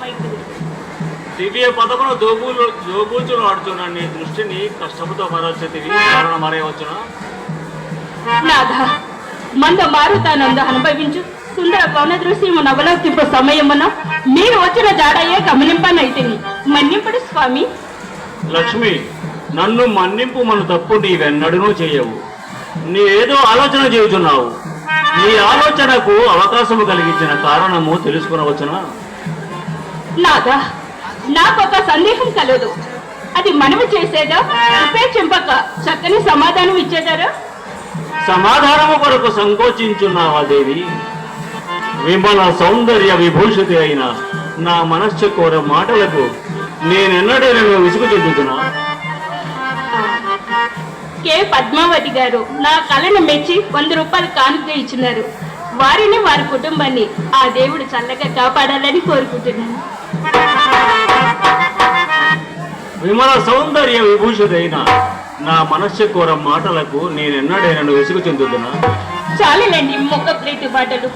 అమ్మాయికుడు. దివ్య పదమును దోబూచులు ఆడుతున్న నీ దృష్టిని కష్టముతో మరల్చేతివి కారణం మరేవచ్చునా? నాథ, మంద మారుతానంద అనుభవించు సుందర పవన దృశ్యము నవలోకింపు సమయమున మీరు వచ్చిన జాడయ్యే గమనింపనైతిని. మన్నింపుడు స్వామి. లక్ష్మి, నన్ను మన్నింపు మన తప్పు నీవెన్నడూ చేయవు. నీవేదో ఆలోచన చేయుచున్నావు. నీ ఆలోచనకు అవకాశము కలిగించిన కారణము తెలుసుకునవచ్చునా? నాదా, నాకొక సందేహం కలదు. అది మనము చేసేదా, ఉపేక్షింపక చక్కని సమాధానం ఇచ్చేదారా? సమాధానము కొరకు సంకోచించున్నావా దేవి? విమల సౌందర్య విభూషితి అయిన నా మనశ్చకోర మాటలకు నేనెన్నడూ నేను విసుగు చెందుతున్నా? కె పద్మావతి గారు నా కళను మెచ్చి 100 రూపాయలు కానుక ఇచ్చినారు. వారిని వారి కుటుంబాన్ని ఆ దేవుడు చల్లగా కాపాడాలని కోరుకుంటున్నాను. విమల సౌందర్య విభూషితైన నా మనశ్చకోర మాటలకు నేనెన్నడైనా విసుగు చెందుతున్నా? చాలేనండి మొక్క ప్లేటు మాటలు.